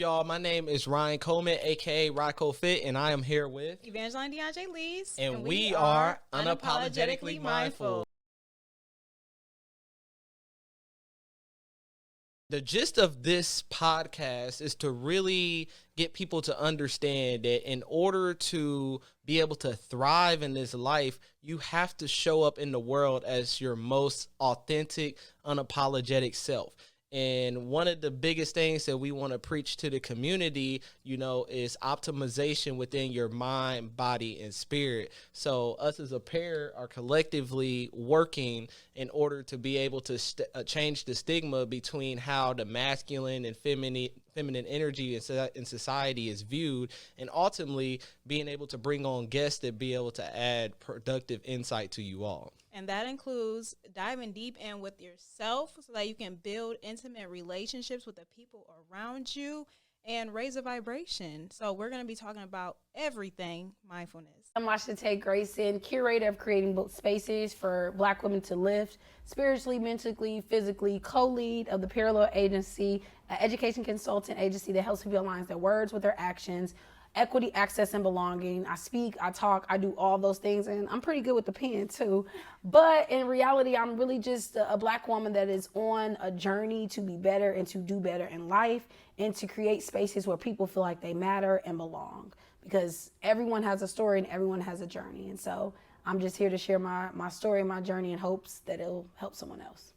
y'all? My name is Ryan Coleman, aka Rocco Fit, and I am here with Evangeline DeAndre Lees. and we are Unapologetically Mindful. The gist of this podcast is to really get people to understand that in order to be able to thrive in this life, you have to show up in the world as your most authentic, unapologetic self. And one of the biggest things that we want to preach to the community, is optimization within your mind, body, and spirit. So us as a pair are collectively working in order to be able to change the stigma between how the masculine and feminine energy in society is viewed, and ultimately being able to bring on guests that be able to add productive insight to you all. And that includes diving deep in with yourself so that you can build intimate relationships with the people around you and raise a vibration. So we're going to be talking about everything mindfulness. I'm Washington Grayson, curator of creating spaces for Black women to lift spiritually, mentally, physically, co-lead of the Parallel Agency, an education consultant agency that helps people align their words with their actions, equity, access, and belonging. I speak, I talk, I do all those things, and I'm pretty good with the pen too. But in reality, I'm really just a Black woman that is on a journey to be better and to do better in life and to create spaces where people feel like they matter and belong. Because everyone has a story and everyone has a journey. And so I'm just here to share my story and my journey in hopes that it'll help someone else.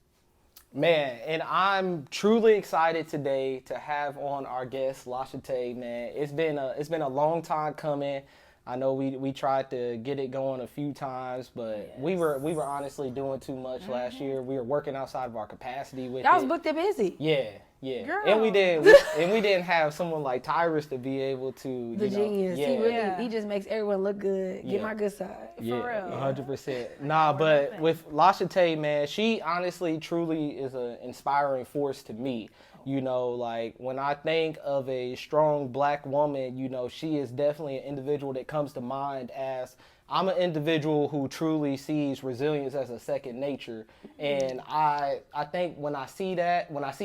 Man, and I'm truly excited today to have on our guest, Lashate. Man, it's been a long time coming. I know we tried to get it going a few times, but yes. we were honestly doing too much last year. We were working outside of our capacity with Y'all was booked and busy. Yeah. Girl. And we didn't have someone like Tyrus to be able to genius. Yeah. He just makes everyone look good. Get my good side. Yeah, for real. 100%. Nah, but with Lashate, man, she honestly truly is an inspiring force to me. Like when I think of a strong Black woman, she is definitely an individual that comes to mind as I'm an individual who truly sees resilience as a second nature. And I think when I see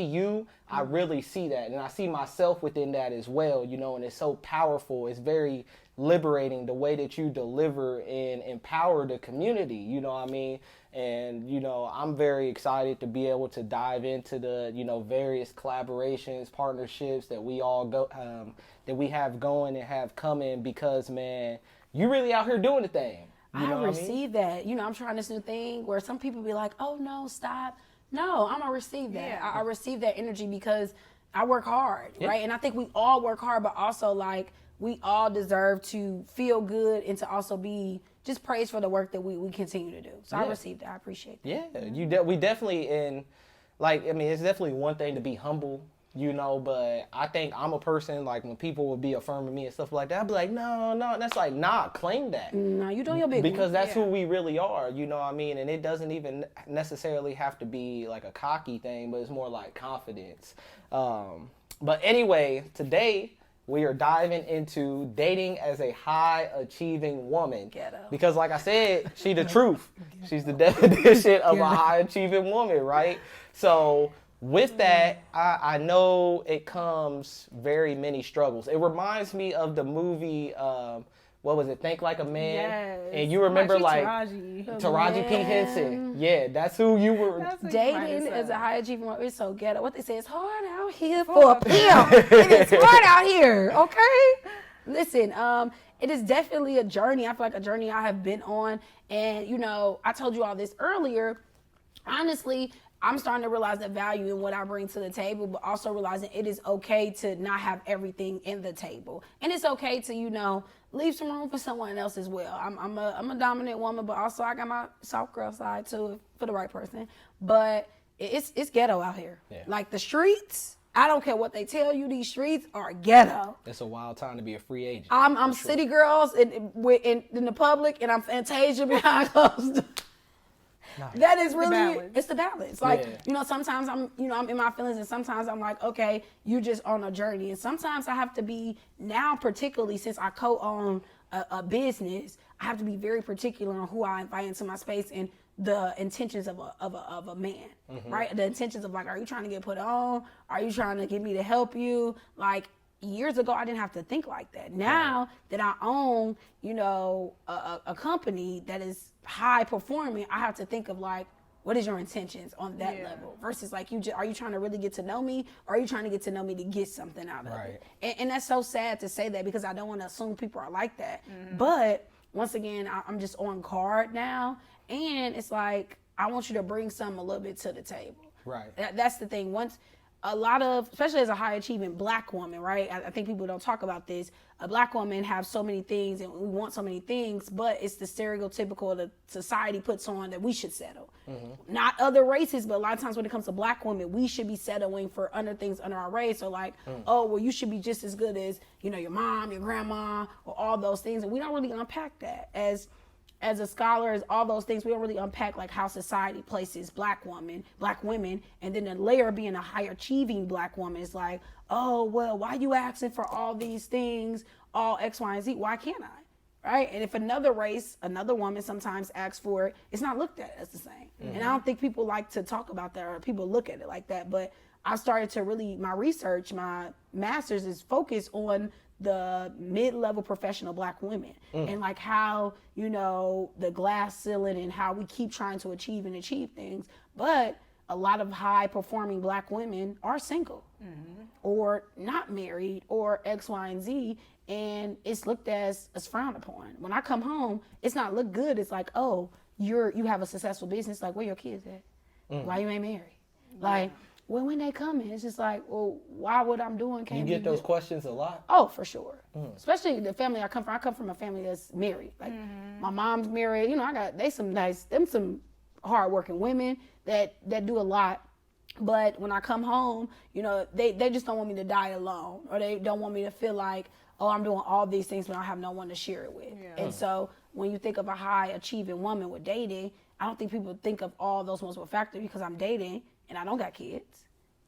you, I really see that. And I see myself within that as well, and it's so powerful. It's very liberating the way that you deliver and empower the community, you know what I mean? And, I'm very excited to be able to dive into the, various collaborations, partnerships that we all that we have going and have coming because, man, you really out here doing the thing. I receive that. I'm trying this new thing where some people be like, oh, no, stop. No, I'm going to receive that. Yeah. I receive that energy because I work hard, right? And I think we all work hard, but also, we all deserve to feel good and to also be just praised for the work that we continue to do. So I received that. I appreciate that. Yeah, we definitely, it's definitely one thing to be humble, but I think I'm a person, when people would be affirming me and stuff like that, I'd be like, no, and that's claim that. No, you doing your big because that's who we really are, you know what I mean? And it doesn't even necessarily have to be a cocky thing, but it's more like confidence. But anyway, today we are diving into dating as a high-achieving woman. Ghetto. Because like I said, she the truth. She's the definition of a high-achieving woman, right? So with that, I know it comes very many struggles. It reminds me of the movie, what was it, Think Like a Man? Yes. And you remember Taraji P. Henson. Yeah, that's who you were. Dating as a high achieving woman, it's so ghetto. What they say is hard out here for a pimp. It is hard out here, okay? Listen, it is definitely a journey. I feel like a journey I have been on. And, I told you all this earlier. Honestly, I'm starting to realize the value in what I bring to the table, but also realizing it is okay to not have everything in the table. And it's okay to, leave some room for someone else as well. I'm a dominant woman, but also I got my soft girl side too for the right person. But it's ghetto out here. Yeah. The streets, I don't care what they tell you, these streets are ghetto. It's a wild time to be a free agent. I'm city girls in the public, and I'm Fantasia behind closed doors. Nice. That is really, it's the balance. Sometimes I'm in my feelings, and sometimes I'm like, okay, you just on a journey. And sometimes I have to be, now particularly since I co-own a business, I have to be very particular on who I invite into my space and the intentions of a man, right? The intentions of are you trying to get put on? Are you trying to get me to help you? years ago, I didn't have to think like that. Now that I own, you know, a company that is high performing, I have to think of like, what is your intentions on that level versus like are you trying to really get to know me, or are you trying to get to know me to get something out of it? And that's so sad to say that, because I don't want to assume people are like that. But once again, I'm just on guard now, and it's like, I want you to bring something a little bit to the table. Right. That's the thing. Once a lot of, especially as a high achieving black woman, right? I think people don't talk about this. A black woman have so many things, and we want so many things, but it's the stereotypical that society puts on that we should settle. Not other races, but a lot of times when it comes to black women, we should be settling for things under our race. So like, oh, well, you should be just as good as, you know, your mom, your grandma, or all those things. And we don't really unpack that as a scholar, as all those things. We don't really unpack like how society places black women, and then the layer being a high achieving black woman is like, oh, well, why you asking for all these things, all X, Y, and Z? Why can't I? Right? And if another race, another woman sometimes asks for it, it's not looked at as the same. And I don't think people like to talk about that, or people look at it like that. But I started to really, my research, my master's is focused on the mid-level professional black women and like how, you know, the glass ceiling and how we keep trying to achieve things. But a lot of high performing black women are single or not married or X, Y, and Z. And it's looked as frowned upon. When I come home, it's not look good. It's like, oh, you have a successful business. Like, where your kids at? Why you ain't married? Like, well, when they come in, it's just like, well, why what I'm doing can't be You get those good? questions a lot? Oh, for sure. Especially the family I come from. I come from a family that's married. Like, my mom's married. You know, some hardworking women that do a lot. But when I come home, you know, they just don't want me to die alone, or they don't want me to feel like, oh, I'm doing all these things, but I have no one to share it with. And so when you think of a high achieving woman with dating, I don't think people think of all those ones with factor, because I'm dating and I don't got kids.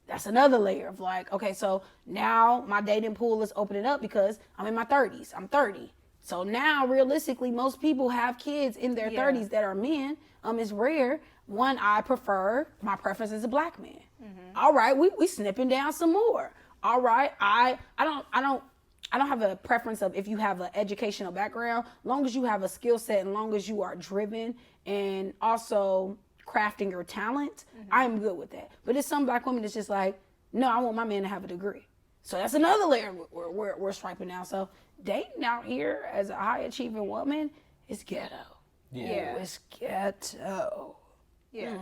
That's another layer of like, okay, so now my dating pool is opening up because I'm in my 30s. I'm 30. So now realistically, most people have kids in their 30s that are men. It's rare. One, I prefer, my preference is a black man. All right, we snipping down some more. All right, I don't have a preference of if you have an educational background. Long as you have a skill set and long as you are driven and also crafting your talent, I am good with that. But there's some black women that's just like, no, I want my man to have a degree. So that's another layer we're striping now. So dating out here as a high achieving woman is ghetto. Yeah. It's ghetto. Yeah.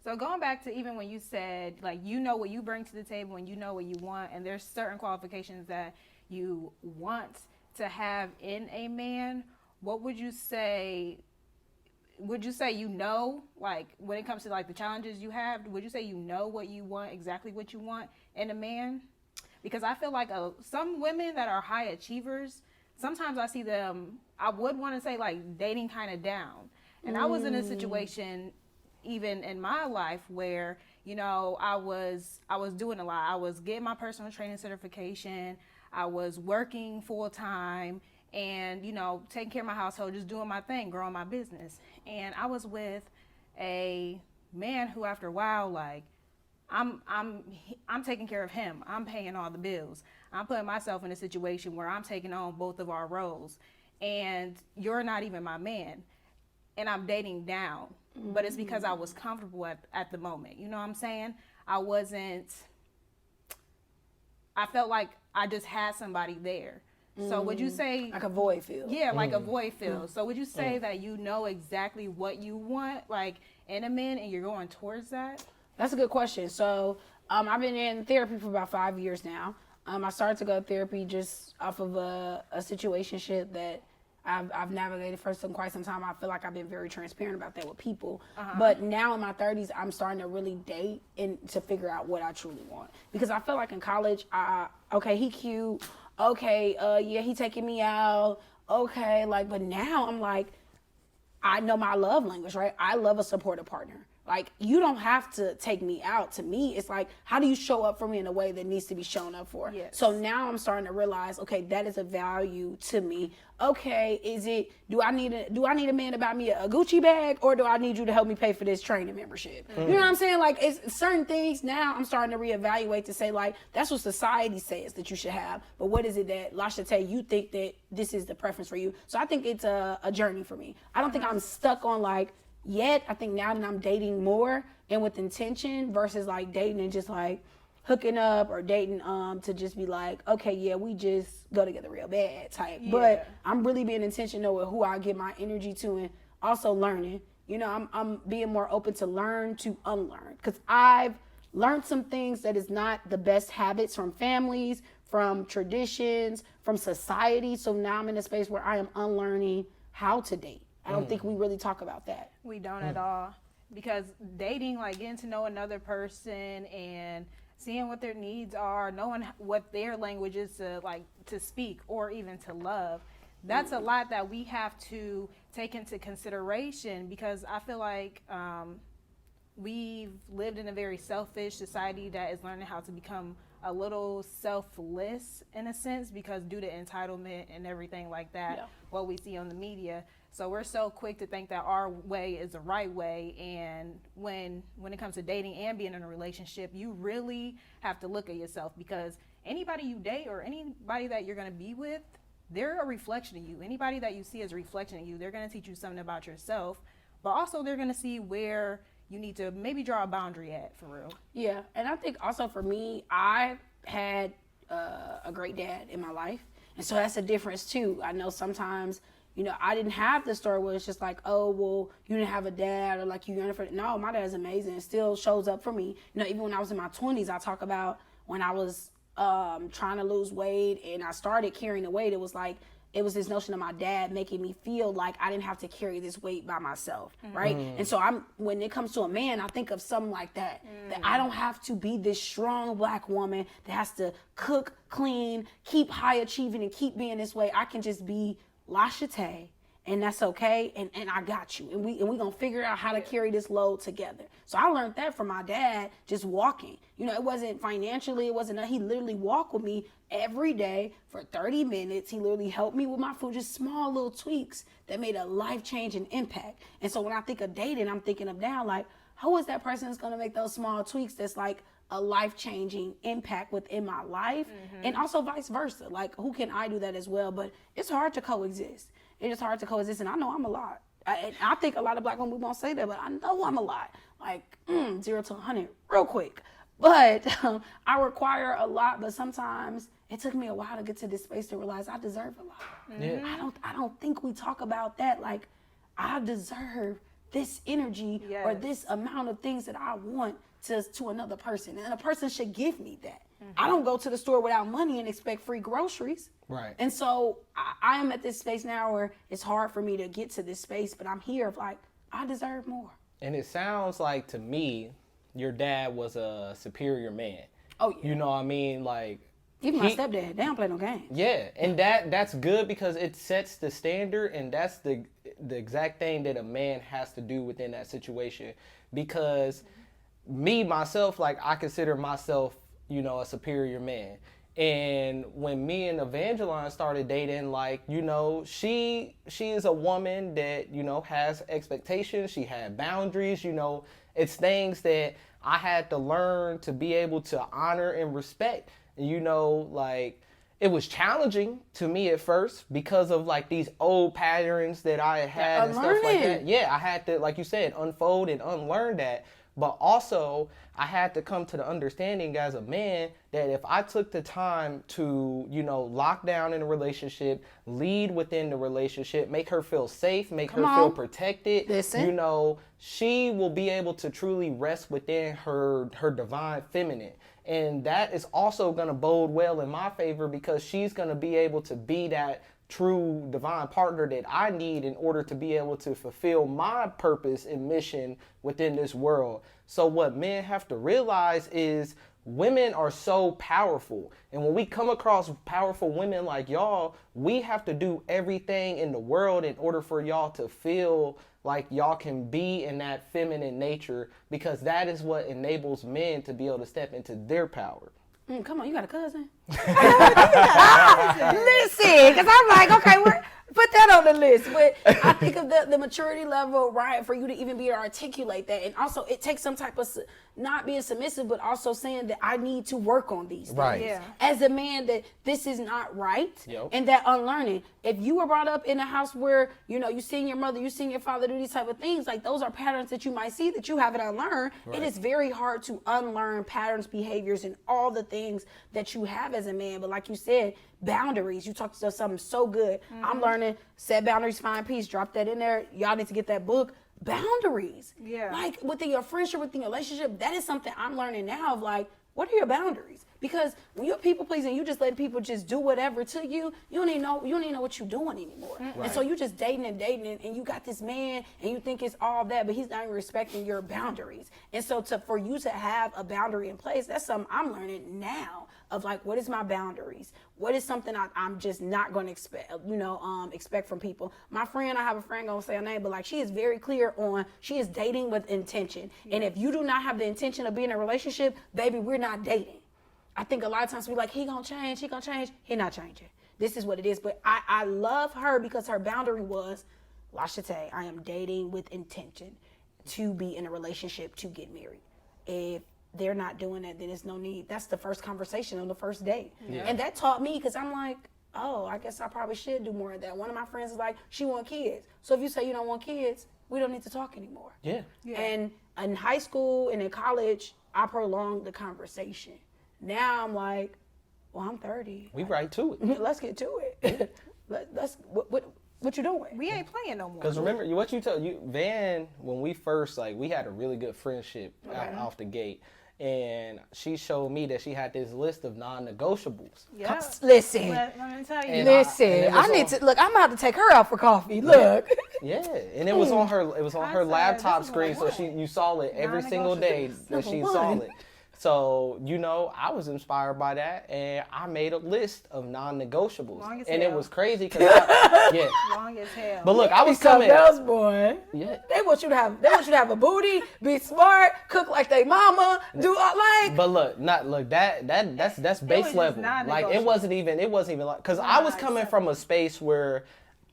So going back to even when you said, like, you know what you bring to the table and you know what you want, and there's certain qualifications that you want to have in a man, what would you say? Would you say, you know, like, when it comes to like the challenges you have, would you say you know what you want, exactly what you want in a man? Because I feel like some women that are high achievers, sometimes I see them, I would want to say like dating kind of down. And I was in a situation even in my life where, you know, I was doing a lot. I was getting my personal training certification. I was working full time and, you know, taking care of my household, just doing my thing, growing my business. And I was with a man who, after a while, like, I'm taking care of him. I'm paying all the bills. I'm putting myself in a situation where I'm taking on both of our roles, and you're not even my man, and I'm dating down. But it's because I was comfortable at the moment. You know what I'm saying? I felt like I just had somebody there. So would you say, like a void field? Yeah, like a void field. So would you say that you know exactly what you want, like, in a man, and you're going towards that? That's a good question. So I've been in therapy for about 5 years now. I started to go to therapy just off of a situationship that I've navigated for quite some time. I feel like I've been very transparent about that with people. But now in my 30s, I'm starting to really date and to figure out what I truly want. Because I feel like in college, okay, he cute. Okay, yeah, he taking me out. Okay, like, but now I'm like, I know my love language, right? I love a supportive partner. Like, you don't have to take me out. To me, it's like, how do you show up for me in a way that needs to be shown up for? Yes. So now I'm starting to realize, okay, that is a value to me. Okay, do I need a man to buy me a Gucci bag, or do I need you to help me pay for this training membership? You know what I'm saying? Like, it's certain things now I'm starting to reevaluate to say, like, that's what society says that you should have, but what is it that Lashate, you think that this is the preference for you? So I think it's a journey for me. I don't think I'm stuck on, like, yet. I think now that I'm dating more and with intention versus like dating and just like hooking up, or dating to just be like, okay, yeah, we just go together real bad type. Yeah. But I'm really being intentional with who I give my energy to, and also learning. You know, I'm being more open to learn to unlearn, because I've learned some things that is not the best habits from families, from traditions, from society. So now I'm in a space where I am unlearning how to date. I don't think we really talk about that. We don't at all, because dating, like getting to know another person and seeing what their needs are, knowing what their language is to speak or even to love, that's a lot that we have to take into consideration, because I feel like we've lived in a very selfish society that is learning how to become a little selfless in a sense, because due to entitlement and everything like that, what we see on the media. So we're so quick to think that our way is the right way, and when it comes to dating and being in a relationship, you really have to look at yourself, because anybody you date or anybody that you're going to be with, they're a reflection of you. Anybody that you see as a reflection of you, they're going to teach you something about yourself, but also they're going to see where you need to maybe draw a boundary at, for real. Yeah, and I think also for me, I had a great dad in my life, and so that's a difference too. I know sometimes, you know, I didn't have the story where it's just like, oh, well, you didn't have a dad, or like you yearn for it. No, my dad's amazing. It still shows up for me. You know, even when I was in my 20s, I talk about when I was trying to lose weight and I started carrying the weight. It was this notion of my dad making me feel like I didn't have to carry this weight by myself, right? And so when it comes to a man, I think of something like that, that I don't have to be this strong Black woman that has to cook, clean, keep high achieving, and keep being this way. I can just be Lashate, and that's okay, and I got you, and we gonna figure out how to carry this load together. So I learned that from my dad, just walking. You know, it wasn't financially, he literally walked with me every day for 30 minutes. He literally helped me with my food, just small little tweaks that made a life-changing impact. And so when I think of dating, I'm thinking of now, like, who is that person that's gonna make those small tweaks that's like a life-changing impact within my life, and also vice versa. Like, who can I do that as well? But it's hard to coexist. It is hard to coexist, and I know I'm a lot. I think a lot of Black women, we won't say that, but I know I'm a lot. Like, 0 to 100 real quick. But I require a lot, but sometimes it took me a while to get to this space to realize I deserve a lot. Yeah. I don't think we talk about that. Like, I deserve this energy or this amount of things that I want to another person, and a person should give me that. I don't go to the store without money and expect free groceries. Right. And so I am at this space now where it's hard for me to get to this space, but I'm here of like, I deserve more. And it sounds like, to me, your dad was a superior man. Oh yeah. You know what I mean? Like, even my stepdad, they don't play no games. Yeah, and that's good, because it sets the standard, and that's the exact thing that a man has to do within that situation. Because me, myself, like, I consider myself, you know, a superior man. And when me and Evangeline started dating, like, you know, she is a woman that, you know, has expectations. She had boundaries, you know. It's things that I had to learn to be able to honor and respect. You know, like, it was challenging to me at first because of, like, these old patterns that I had and stuff like that. Yeah, I had to, like you said, unfold and unlearn that. But also, I had to come to the understanding as a man that if I took the time to, you know, lock down in a relationship, lead within the relationship, make her feel safe, make her feel protected, you know, she will be able to truly rest within her divine feminine. And that is also going to bode well in my favor, because she's going to be able to be that true divine partner that I need in order to be able to fulfill my purpose and mission within this world. So what men have to realize is women are so powerful. And when we come across powerful women like y'all, we have to do everything in the world in order for y'all to feel like y'all can be in that feminine nature, because that is what enables men to be able to step into their power. Come on, you got a cousin? Listen, because I'm like, okay, put that on the list. But I think of the maturity level, right, for you to even be able to articulate that. And also, it takes some type of not being submissive, but also saying that I need to work on these things. Right. Yeah. As a man, that this is not right. Yep. And that unlearning. If you were brought up in a house where, you seen your mother, you seen your father do these type of things, like those are patterns that you might see that you haven't unlearned. Right. It is very hard to unlearn patterns, behaviors, and all the things that you have as a man. But like you said, boundaries. You talked about something so good. I'm learning, set boundaries, find peace. Drop that in there. Y'all need to get that book. Boundaries. Yeah. Like within your friendship, within your relationship, that is something I'm learning now of like, what are your boundaries? Because when you're people pleasing, you just let people just do whatever to you. You don't even know what you're doing anymore. Right. And so you just dating, and you got this man and you think it's all that, but he's not even respecting your boundaries. And so for you to have a boundary in place, that's something I'm learning now of like, what is my boundaries? What is something I'm just not going to expect from people? I have a friend, gonna say her name, but like she is very clear on, she is dating with intention. Yeah. And if you do not have the intention of being in a relationship, baby, we're not dating. I think a lot of times we like, he gonna change. He not changing. This is what it is. But I love her because her boundary was, Lashate, I am dating with intention to be in a relationship, to get married. If they're not doing that, then there's no need. That's the first conversation on the first date. Yeah. And that taught me, because I'm like, oh, I guess I probably should do more of that. One of my friends is like, she want kids. So if you say you don't want kids, we don't need to talk anymore. Yeah. And in high school and in college, I prolonged the conversation. Now I'm like, well, I'm 30. We right to it. Let's get to it. Let's what you doing? We ain't playing no more. Because remember, what you tell you, Van, when we first, like, we had a really good friendship off the gate. And she showed me that she had this list of non-negotiables. Yeah. Listen. Let me tell you. Listen. I need to look. I'm about to take her out for coffee. Look. Yeah, and it was on her. It was on her laptop screen, so you saw it every single day that she saw it. So, I was inspired by that, and I made a list of non-negotiables. Long as and hell. it was crazy because Long as hell. But look, I was coming. Boy. Yeah. They want you to have a booty, be smart, cook like they mama, do all like. But that's base level. Like it wasn't even like, because I was coming from a space where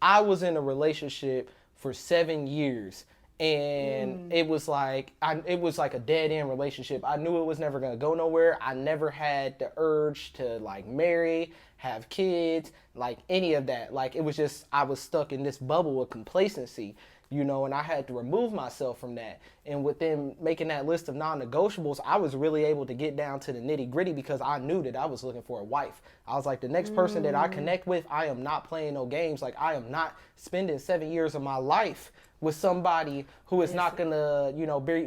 I was in a relationship for 7 years. And it was like a dead end relationship. I knew it was never gonna go nowhere. I never had the urge to like marry, have kids, like any of that. Like it was just, I was stuck in this bubble of complacency, and I had to remove myself from that. And within making that list of non-negotiables, I was really able to get down to the nitty gritty, because I knew that I was looking for a wife. I was like, the next person that I connect with, I am not playing no games. Like I am not spending 7 years of my life with somebody who is not gonna,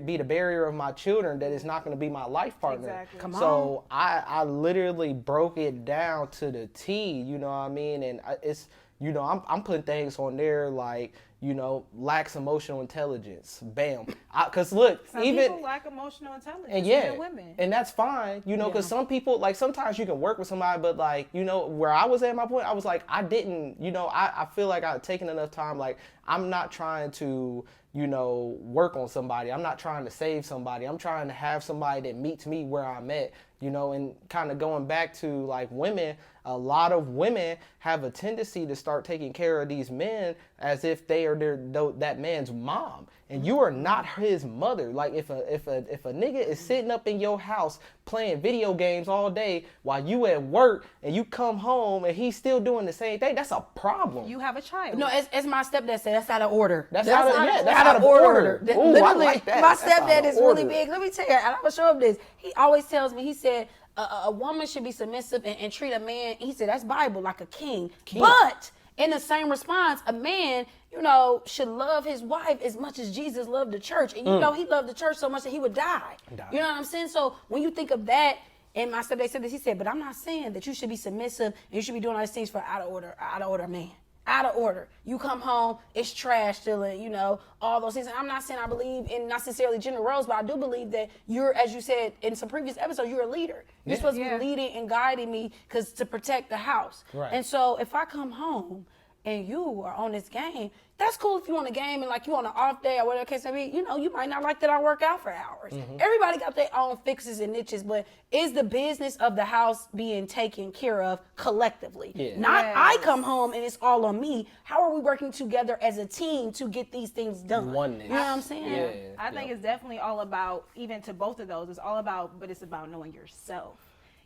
be the barrier of my children, that is not gonna be my life partner. Exactly. Come So I literally broke it down to the T, you know what I mean? And it's, I'm putting things on there like, lacks emotional intelligence. Bam. Because look, Some even people lack emotional intelligence. and yeah, even women. and that's fine, because some people, like, sometimes you can work with somebody, but like, where I was at my point, I was like, I didn't, I feel like I've taken enough time. Like, I'm not trying to, work on somebody. I'm not trying to save somebody. I'm trying to have somebody that meets me where I'm at, and kind of going back to like women, a lot of women have a tendency to start taking care of these men as if they are that man's mom, and you are not his mother. Like if a nigga is sitting up in your house playing video games all day while you at work, and you come home and he's still doing the same thing, that's a problem. You have a child. No, as my stepdad said, that's out of order. That's out of order. Ooh, Literally, I like that. My That's out stepdad of is order. really big. Let me tell you, and I'm gonna show him this. He always tells me, he said, a woman should be submissive and treat a man, he said, that's Bible, like a king. But in the same response, a man, should love his wife as much as Jesus loved the church. And he loved the church so much that he would die. You know what I'm saying? So when you think of that, and my stepdad said this, he said, but I'm not saying that you should be submissive and you should be doing all these things for out of order man. out of order. You come home, it's trash still, you know, all those things. And I'm not saying I believe in necessarily gender roles, but I do believe that you're, as you said in some previous episodes, you're a leader. You're supposed to be leading and guiding me because to protect the house. Right. And so if I come home and you are on this game, that's cool if you on a game and like you on an off day or whatever the case may be, you know, you might not like that I work out for hours. Everybody got their own fixes and niches, but is the business of the house being taken care of collectively? Yeah. Not I come home and it's all on me. How are we working together as a team to get these things done? Oneness. You know what I'm saying? Yeah. I think it's definitely all about, even to both of those, it's all about, but it's about knowing yourself.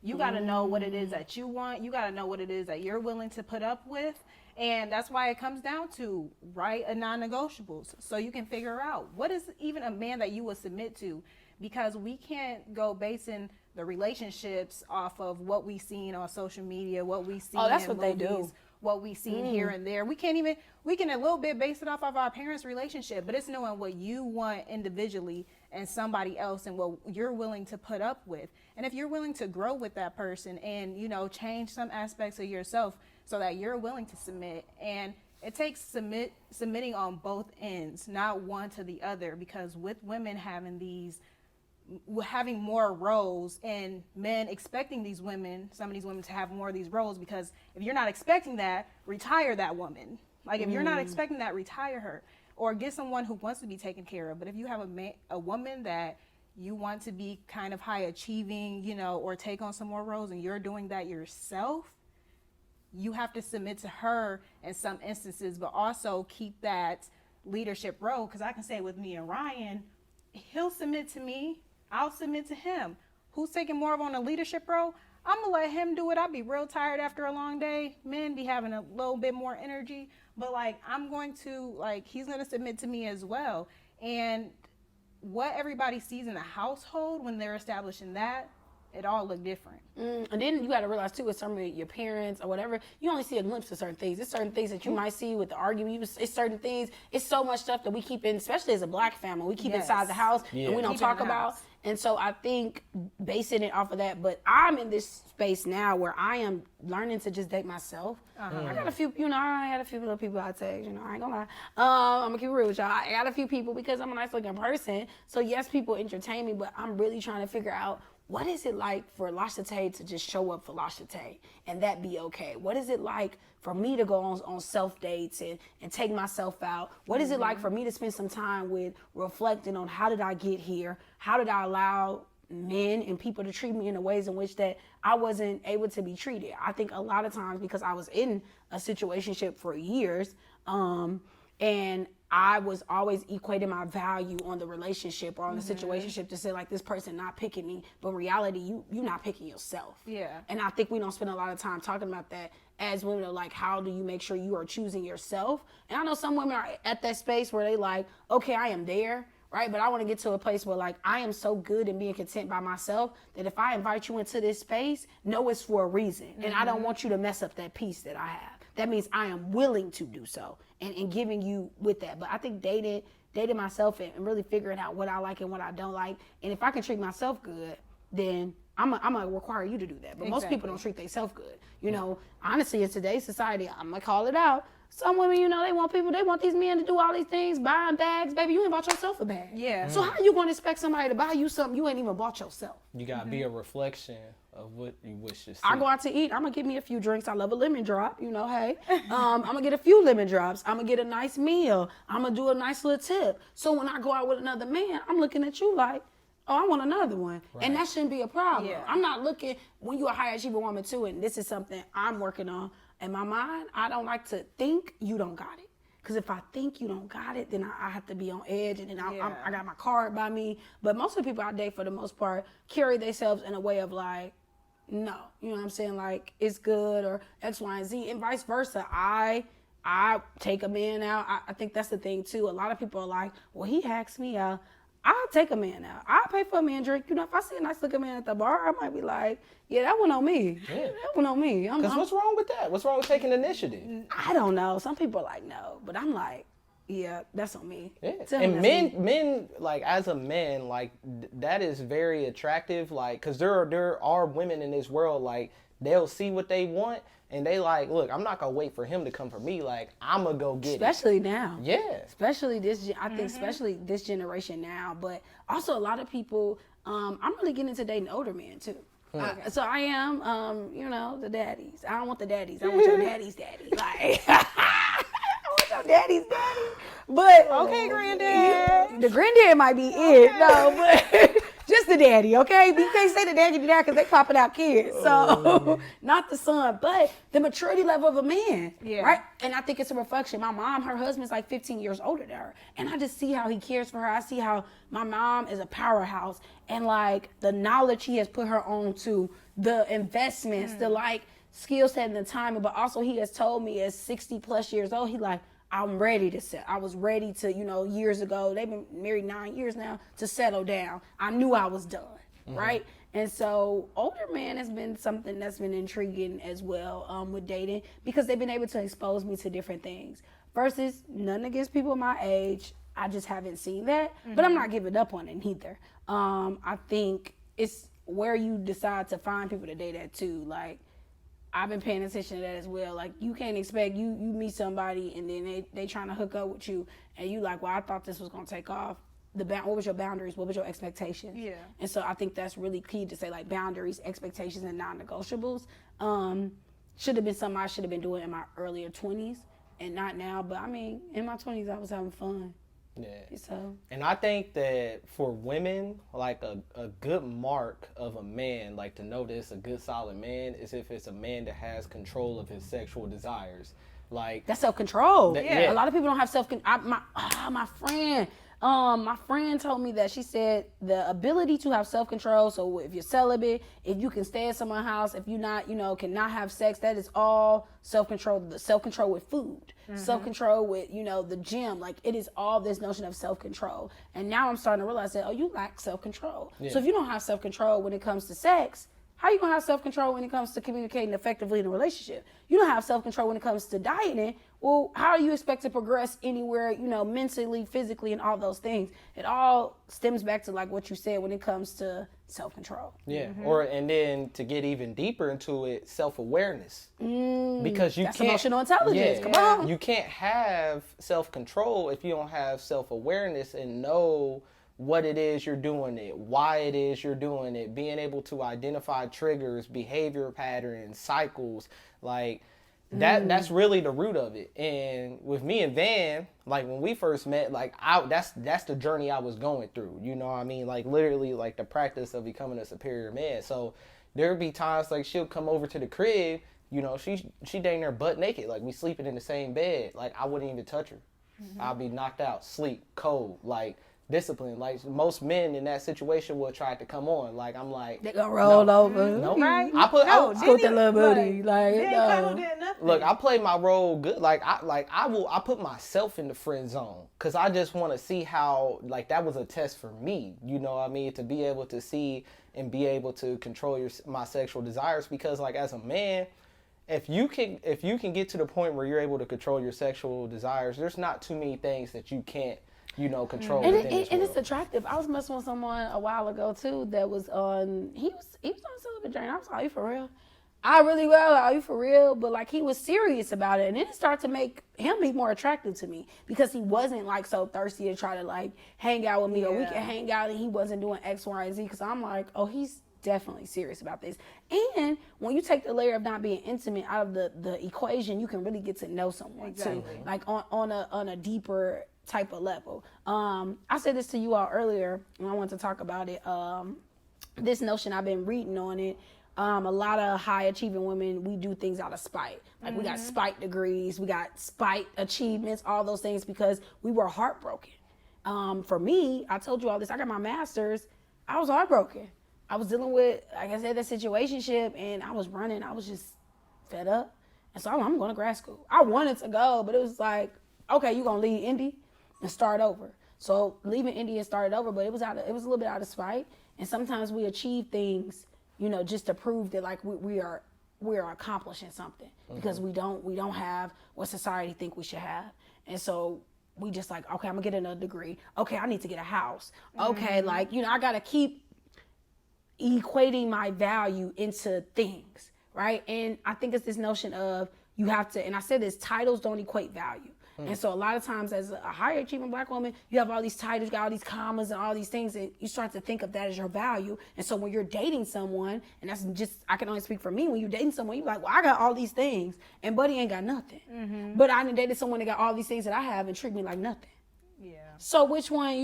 You got to know what it is that you want. You got to know what it is that you're willing to put up with. And that's why it comes down to write a non-negotiables so you can figure out what is even a man that you will submit to, because we can't go basing the relationships off of what we seen on social media, what we see that's in what they movies, do. what we seen here and there. We can a little bit base it off of our parents' relationship, but it's knowing what you want individually and somebody else and what you're willing to put up with. And if you're willing to grow with that person and, you know, change some aspects of yourself so that you're willing to submit. And it takes submitting on both ends, not one to the other, because with women having more roles and men expecting some of these women to have more of these roles, because if you're not expecting that, retire that woman. Like if you're not expecting that, retire her, or get someone who wants to be taken care of. But if you have a woman that you want to be kind of high achieving, you know, or take on some more roles, and you're doing that yourself, you have to submit to her in some instances, but also keep that leadership role. Because I can say with me and Ryan, he'll submit to me, I'll submit to him. Who's taking more of on a leadership role? I'm gonna let him do it. I'll be real tired after a long day. Men be having a little bit more energy, but like he's gonna submit to me as well. And what everybody sees in the household when they're establishing that, it all look different. And then you got to realize too, with some of your parents or whatever, you only see a glimpse of certain things. There's certain things that you might see with the argument. It's certain things. It's so much stuff that we keep in, especially as a black family. We keep inside the house and we don't Keep it talk in the about. house. And so I think basing it off of that, but I'm in this space now where I am learning to just date myself. I got a few, I got a few little people I text, I ain't gonna lie. I'm gonna keep it real with y'all. I got a few people because I'm a nice looking person. So yes, people entertain me, but I'm really trying to figure out, what is it like for Lashate to just show up for Lashate and that be okay? What is it like for me to go on self dates and take myself out? What is it like for me to spend some time with reflecting on how did I get here? How did I allow men and people to treat me in the ways in which that I wasn't able to be treated? I think a lot of times because I was in a situationship for years, and I was always equating my value on the relationship or on the situationship to say like this person not picking me, but in reality you not picking yourself. Yeah. And I think we don't spend a lot of time talking about that as women, are like, how do you make sure you are choosing yourself? And I know some women are at that space where they like, okay, I am there, right? But I want to get to a place where like I am so good in being content by myself that if I invite you into this space, know it's for a reason. And I don't want you to mess up that peace that I have. That means I am willing to do so and giving you with that. But I think dating myself and really figuring out what I like and what I don't like. And if I can treat myself good, then I'm gonna require you to do that. But most people don't treat themselves good. Honestly, in today's society, I'm gonna call it out. Some women, they want these men to do all these things, buying bags. Baby, you ain't bought yourself a bag. Yeah. So how you gonna expect somebody to buy you something you ain't even bought yourself? You gotta be a reflection of what you wish to see. I go out to eat. I'm gonna give me a few drinks. I love a lemon drop. Hey. I'm gonna get a few lemon drops. I'm gonna get a nice meal. I'm gonna do a nice little tip. So when I go out with another man, I'm looking at you like, oh, I want another one. Right. And that shouldn't be a problem. Yeah. I'm not looking, when you're a high achiever woman too, and this is something I'm working on in my mind, I don't like to think you don't got it. Because if I think you don't got it, then I have to be on edge, and then I got my card by me. But most of the people I date, for the most part, carry themselves in a way of like, no, you know what I'm saying? Like, it's good, or X, Y, and Z, and vice versa. I take a man out. I think that's the thing too. A lot of people are like, well, he asked me out. I'll take a man out. I'll pay for a man drink. If I see a nice looking man at the bar, I might be like, yeah, that one on me. Yeah. That one on me. Because what's wrong with that? What's wrong with taking initiative? I don't know. Some people are like, no. But I'm like, yeah, that's on me. Yeah. And men, like, as a man, like, that is very attractive. Like, because there are women in this world, like, they'll see what they want and they like, look, I'm not gonna wait for him to come for me. Like, I'm gonna go get Especially now. it. Yeah. Especially I think especially this generation now, but also a lot of people, I'm really getting into dating older men too. So I am, the daddies. I don't want the daddies. I want your daddy's daddy. Like, I want your daddy's daddy. But Okay, granddad. the granddad might be it. No, but just the daddy, okay? You can't say the daddy to that because they popping out kids. So not the son, but the maturity level of a man. Yeah. Right? And I think it's a reflection. My mom, her husband's like 15 years older than her. And I just see how he cares for her. I see how my mom is a powerhouse and like the knowledge he has put her on to, the investments, the like skill set and the time. But also he has told me at 60 plus years old, he like, I'm ready to set. I was ready to, years ago, they've been married 9 years now, to settle down. I knew I was done, right? And so older man has been something that's been intriguing as well with dating because they've been able to expose me to different things. Versus nothing against people my age. I just haven't seen that, but I'm not giving up on it either. I think it's where you decide to find people to date at too. Like, I've been paying attention to that as well. Like, you can't expect you meet somebody and then they trying to hook up with you and you like, well, I thought this was gonna take off. What was your boundaries? What was your expectations? Yeah. And so I think that's really key to say, like, boundaries, expectations, and non-negotiables. Should have been something I should have been doing in my earlier 20s and not now. But I mean, in my 20s, I was having fun. Yeah. So. And I think that for women, like a good mark of a man, like to notice a good solid man, is if it's a man that has control of his sexual desires. Like, That's self-control. Yeah. A lot of people don't have self-control. My friend told me that she said the ability to have self-control. So if you're celibate, if you can stay at someone's house, if you not, cannot have sex, that is all self-control. The self-control with food, self-control with, the gym. Like, it is all this notion of self-control. And now I'm starting to realize that, you lack self-control. Yeah. So if you don't have self-control when it comes to sex, how you gonna have self-control when it comes to communicating effectively in a relationship? You don't have self-control when it comes to dieting. Well, how do you expect to progress anywhere, mentally, physically, and all those things? It all stems back to like what you said when it comes to self-control. yeah. And then to get even deeper into it, self-awareness. Because you That's can't. emotional intelligence. Yeah, Come on. You can't have self-control if you don't have self-awareness and know what it is you're doing it, why it is you're doing it, being able to identify triggers, behavior patterns, cycles, like that's really the root of it. And with me and Van, like when we first met, like that's the journey I was going through. You know what I mean? Like literally like the practice of becoming a superior man. So there'd be times like she'll come over to the crib, she dang near butt naked, like we sleeping in the same bed. Like I wouldn't even touch her. I'll be knocked out, sleep, cold, like discipline. Like most men in that situation will try to come on. Like I'm like They gonna roll over. no. Right? I Scoot the little booty. Like, They ain't no. cuddled in nothing. look, I play my role good. I put myself in the friend zone because I just want to see how, like, that was a test for me. You know what I mean? To be able to see and be able to control my sexual desires, because like as a man, if you can get to the point where you're able to control your sexual desires, there's not too many things that you can't control And, within this and it's world. attractive. I was messing with someone a while ago too that was on. He was on a celibate journey. I was like, "Are you for real?" I really well. Are you for real? But like he was serious about it, and then it started to make him be more attractive to me because he wasn't like so thirsty to try to like hang out with me, or we Yeah. can hang out, and he wasn't doing X, Y, and Z. Because I'm like, oh, he's definitely serious about this. And when you take the layer of not being intimate out of the equation, you can really get to know someone too, like on a deeper type of level. I said this to you all earlier, and I want to talk about it. This notion, I've been reading on it. A lot of high achieving women, we do things out of spite. Like we got spite degrees, we got spite achievements, all those things because we were heartbroken. For me, I told you all this, I got my master's, I was heartbroken. I was dealing with, like I said, that situationship, and I was running, I was just fed up. And so I'm going to grad school. I wanted to go, but it was like, okay, you're going to leave Indy and start over. So leaving Indy and started over, but it was a little bit out of spite. And sometimes we achieve things, just to prove that like we are accomplishing something because we don't have what society think we should have. And so we just like, okay, I'm gonna get another degree. Okay, I need to get a house. Okay, like, I gotta keep equating my value into things, right? And I think it's this notion of you have to, and I said this, titles don't equate value. And so a lot of times as a higher achieving black woman, you have all these titles, you got all these commas and all these things, and you start to think of that as your value. And so when you're dating someone, and that's just, I can only speak for me, when you're dating someone, you're like, well, I got all these things, and buddy ain't got nothing. But I done dated someone that got all these things that I have and treat me like nothing. Yeah. So which one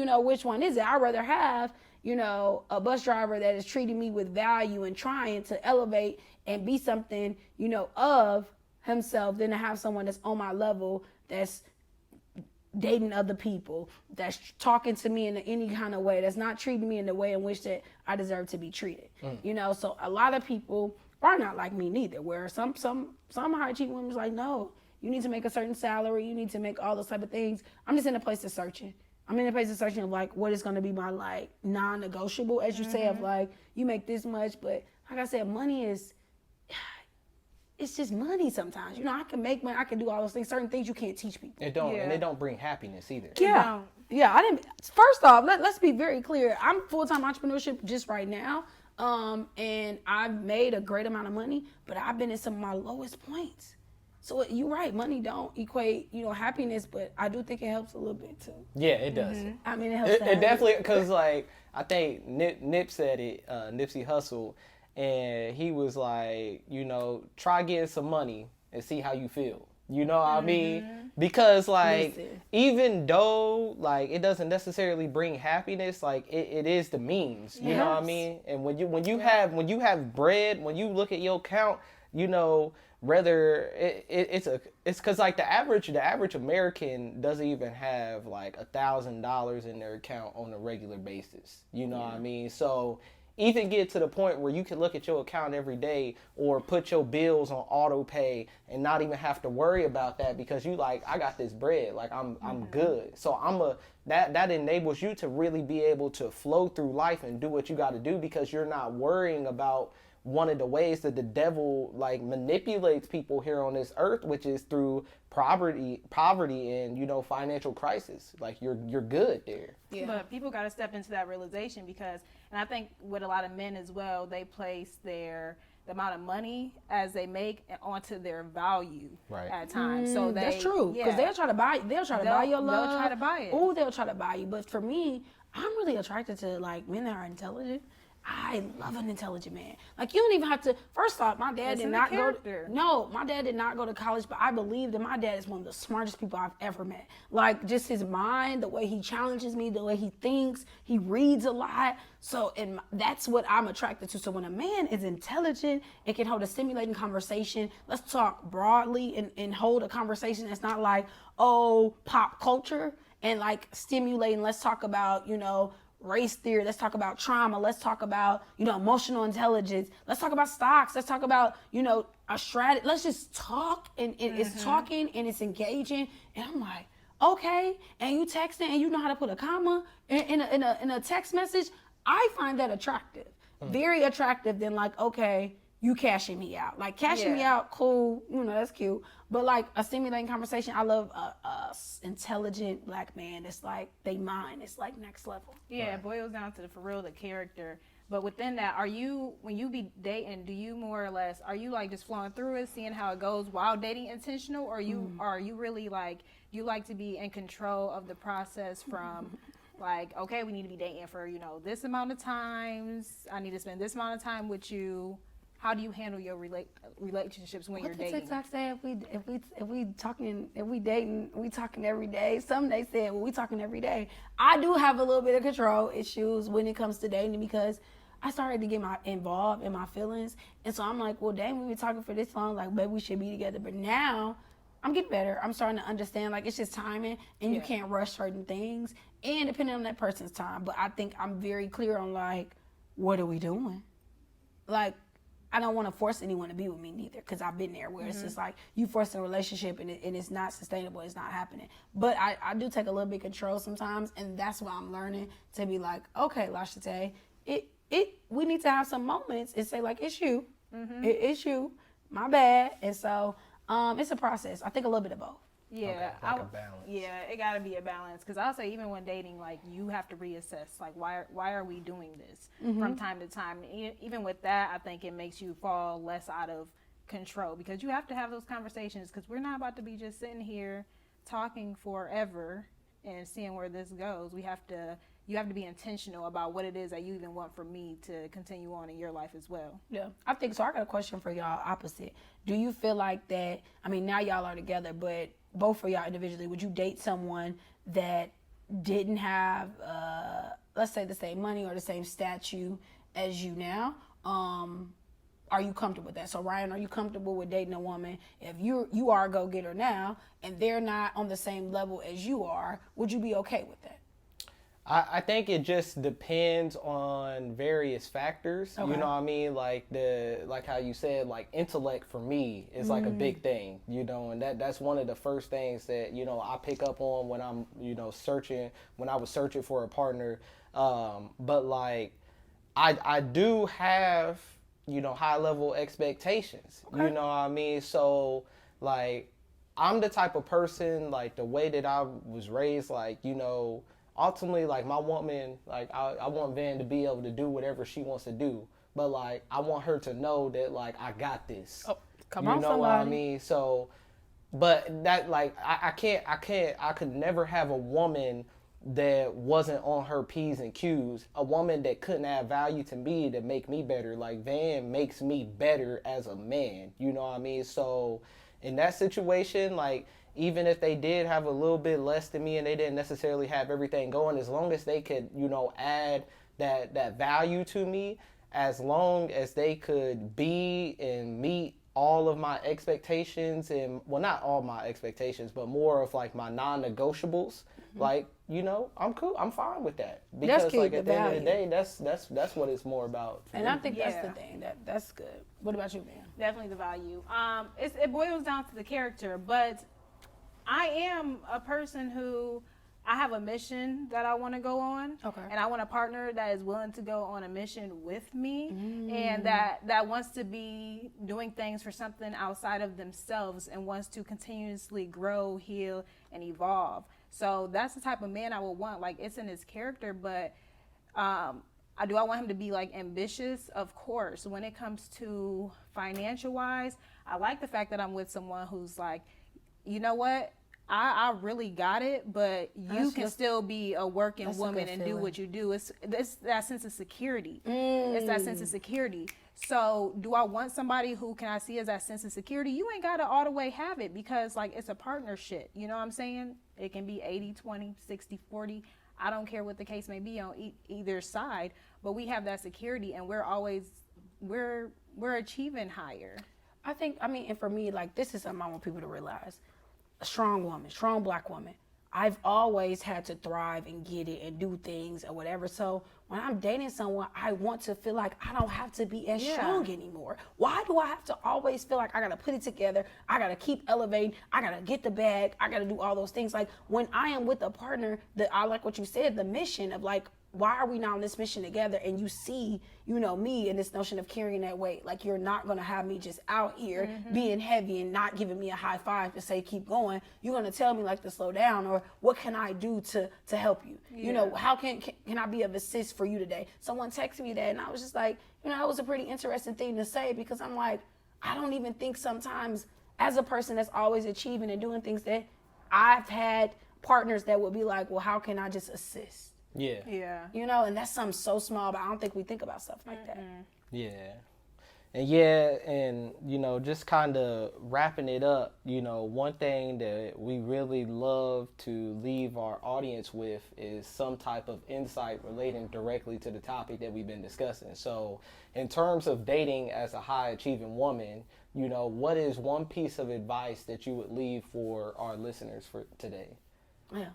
is it? I'd rather have, a bus driver that is treating me with value and trying to elevate and be something, of himself than to have someone that's on my level, that's dating other people, that's talking to me in any kind of way, that's not treating me in the way in which that I deserve to be treated. So a lot of people are not like me neither, where some high achieving women is like, no, you need to make a certain salary, you need to make all those type of things. I'm just in a place of searching. I'm in a place of searching of like, what is going to be my like non-negotiable, as you say, of like, you make this much, but like I said, money is, it's just money sometimes. I can make money, I can do all those things. Certain things you can't teach people. It don't, and it don't bring happiness either. Yeah. Yeah, I didn't. First off, let's be very clear. I'm full-time entrepreneurship just right now, and I've made a great amount of money, but I've been in some of my lowest points. So you're right, money don't equate, happiness, but I do think it helps a little bit too. Yeah, it does. I mean, it helps. It definitely, because like I think Nip said it, Nipsey Hussle, and he was like, try getting some money and see how you feel. You know what I mean? Because like, even though like it doesn't necessarily bring happiness, like it is the means. You know what I mean? And when you have bread, when you look at your account, whether it's because like the average American doesn't even have like $1,000 in their account on a regular basis. You know what I mean? So even get to the point where you can look at your account every day or put your bills on auto pay and not even have to worry about that because you like, I got this bread, like I'm good. So that enables you to really be able to flow through life and do what you got to do because you're not worrying about one of the ways that the devil like manipulates people here on this earth, which is through poverty and financial crisis. Like you're good there. Yeah. But people got to step into that realization because, and I think with a lot of men as well, they place the amount of money as they make onto their value at times. So that's true because they'll try to buy your love. They'll try to buy it. Oh, they'll try to buy you. But for me, I'm really attracted to like men that are intelligent. I love an intelligent man. Like you don't even have to. First off, my dad did not go. No, my dad did not go to college, but I believe that my dad is one of the smartest people I've ever met. Like just his mind, the way he challenges me, the way he thinks, he reads a lot. So, and that's what I'm attracted to. So when a man is intelligent and can hold a stimulating conversation, let's talk broadly and hold a conversation that's not like, oh, pop culture and like stimulating. Let's talk about, race theory. Let's talk about trauma. Let's talk about, emotional intelligence. Let's talk about stocks. Let's talk about, a strategy. Let's just talk and it's talking and it's engaging. And I'm like, okay. And you texting and you know how to put a comma in a text message. I find that attractive. Very attractive than like, okay, you cashing me out. Like cashing me out, cool, that's cute. But like a stimulating conversation, I love a intelligent black man. It's like they mind. It's like next level. Yeah, it boils down to the character. But within that, when you be dating, do you more or less, are you like just flowing through it, seeing how it goes while dating intentional? Or are you really like, do you like to be in control of the process from like, okay, we need to be dating for, this amount of times. I need to spend this amount of time with you. How do you handle your relationships when you're dating? TikTok say if we dating, we talking every day. Some they said, well, we talking every day. I do have a little bit of control issues when it comes to dating because I started to get involved in my feelings, and so I'm like, well, dang, we've been talking for this long, like, maybe we should be together. But now I'm getting better. I'm starting to understand, like, it's just timing, and you can't rush certain things, and depending on that person's time. But I think I'm very clear on like, what are we doing? Like, I don't want to force anyone to be with me neither because I've been there where it's just like you force a relationship and it's not sustainable. It's not happening. But I do take a little bit of control sometimes, and that's why I'm learning to be like, okay, Lashate, we need to have some moments and say like, it's you, it's you, my bad. And so it's a process. I think a little bit of both. Yeah, like a balance. Yeah, it got to be a balance because I'll say even when dating, like you have to reassess, like why are we doing this from time to time? Even with that, I think it makes you fall less out of control, because you have to have those conversations, because we're not about to be just sitting here talking forever and seeing where this goes. You have to be intentional about what it is that you even want for me to continue on in your life as well. Yeah, I think so. I got a question for y'all opposite. Do you feel like that, I mean, now y'all are together, but both for y'all individually, would you date someone that didn't have, let's say, the same money or the same statue as you now? Are you comfortable with that? So Ryan, are you comfortable with dating a woman if you are a go-getter now and they're not on the same level as you are? Would you be okay with that? I think it just depends on various factors. Okay. You know what I mean? Like how you said, like intellect for me is like a big thing, you know, and that's one of the first things that, you know, I pick up on when I'm, you know, when I was searching for a partner. But like I do have, you know, high level expectations. Okay. You know what I mean? So like I'm the type of person, like the way that I was raised, like, you know, ultimately, like, my woman, like, I want Van to be able to do whatever she wants to do. But, like, I want her to know that, like, I got this. Oh, come on, you know somebody. what I mean? So, but that, like, I could never have a woman that wasn't on her P's and Q's. A woman that couldn't add value to me to make me better. Like, Van makes me better as a man. You know what I mean? So, in that situation, like, even if they did have a little bit less than me and they didn't necessarily have everything going, as long as they could, you know, add that value to me, as long as they could be and meet all of my expectations, and, well, not all my expectations, but more of like my non-negotiables, like, you know, I'm cool. I'm fine with that. Because that's like at the value. end of the day, that's what it's more about. And I think that's the thing. That's good. What about you, Van? Definitely the value. It boils down to the character, but I am a person who, I have a mission that I want to go on. Okay. And I want a partner that is willing to go on a mission with me, and that wants to be doing things for something outside of themselves and wants to continuously grow, heal, and evolve. So that's the type of man I would want. Like, it's in his character, but I want him to be, like, ambitious? Of course. When it comes to financial wise, I like the fact that I'm with someone who's like, you know what? I really got it, but you can still be a working woman and do what you do. It's that sense of security. It's that sense of security. So do I want somebody who can I see as that sense of security? You ain't got to all the way have it, because, like, it's a partnership. You know what I'm saying? It can be 80-20, 60-40. I don't care what the case may be on either side, but we have that security, and we're achieving higher. I mean, and for me, like, this is something I want people to realize. A strong woman, strong black woman. I've always had to thrive and get it and do things or whatever. So when I'm dating someone, I want to feel like I don't have to be as strong anymore. Why do I have to always feel like I got to put it together? I got to keep elevating. I got to get the bag. I got to do all those things. Like, when I am with a partner, I like what you said, the mission of, like, why are we not on this mission together? And you see, you know, me and this notion of carrying that weight. Like, you're not going to have me just out here being heavy and not giving me a high five to say, keep going. You're going to tell me, like, to slow down, or what can I do to help you? Yeah. You know, how can I be of assist for you today? Someone texted me that, and I was just like, you know, that was a pretty interesting thing to say, because I'm like, I don't even think sometimes, as a person that's always achieving and doing things, that I've had partners that would be like, well, how can I just assist? Yeah. You know, and that's something so small, but I don't think we think about stuff like that. Yeah. And you know, just kind of wrapping it up, you know, one thing that we really love to leave our audience with is some type of insight relating directly to the topic that we've been discussing. So in terms of dating as a high achieving woman, you know, what is one piece of advice that you would leave for our listeners for today? Yeah.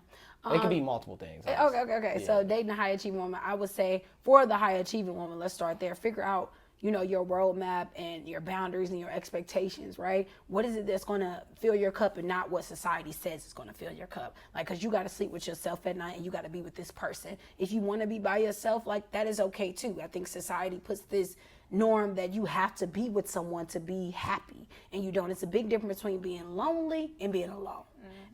It could be multiple things. Okay. Yeah. So dating a high achieving woman, I would say, for the high achieving woman, let's start there. Figure out, you know, your roadmap and your boundaries and your expectations, right? What is it that's going to fill your cup and not what society says is going to fill your cup? Like, because you got to sleep with yourself at night and you got to be with this person. If you want to be by yourself, like, that is okay too. I think society puts this norm that you have to be with someone to be happy, and you don't. It's a big difference between being lonely and being alone.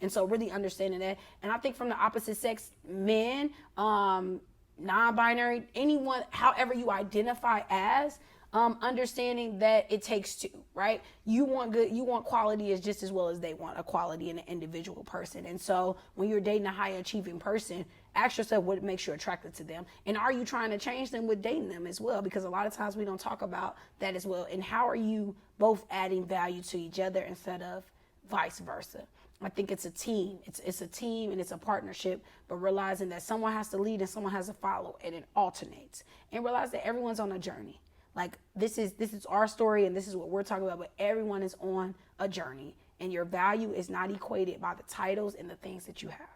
And so really understanding that. And I think from the opposite sex, men, non-binary, anyone, however you identify as, Understanding that it takes two, right? You want quality as just as well as they want a quality in an individual person. And so when you're dating a high achieving person, ask yourself what makes you attracted to them. And are you trying to change them with dating them as well? Because a lot of times we don't talk about that as well. And how are you both adding value to each other instead of vice versa? I think it's a team. It's a team and it's a partnership, but realizing that someone has to lead and someone has to follow, and it alternates. And realize that everyone's on a journey. Like this is our story and this is what we're talking about, but everyone is on a journey, and your value is not equated by the titles and the things that you have.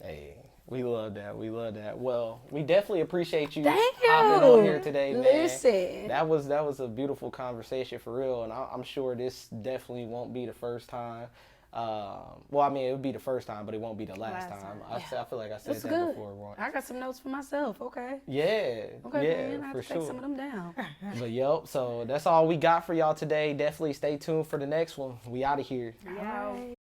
Hey, we love that. We love that. Well, we definitely appreciate you Thank hopping you. on here today, man. Listen. That was a beautiful conversation for real, and I'm sure this definitely won't be the first time. Well, I mean, it would be the first time, but it won't be the last time. I feel like I said That's that good. before once. I got some notes for myself. Okay. Yeah, Okay, yeah, man. I have for to take sure. some of them down. But yep, so that's all we got for y'all today. Definitely stay tuned for the next one. We out of here. All right.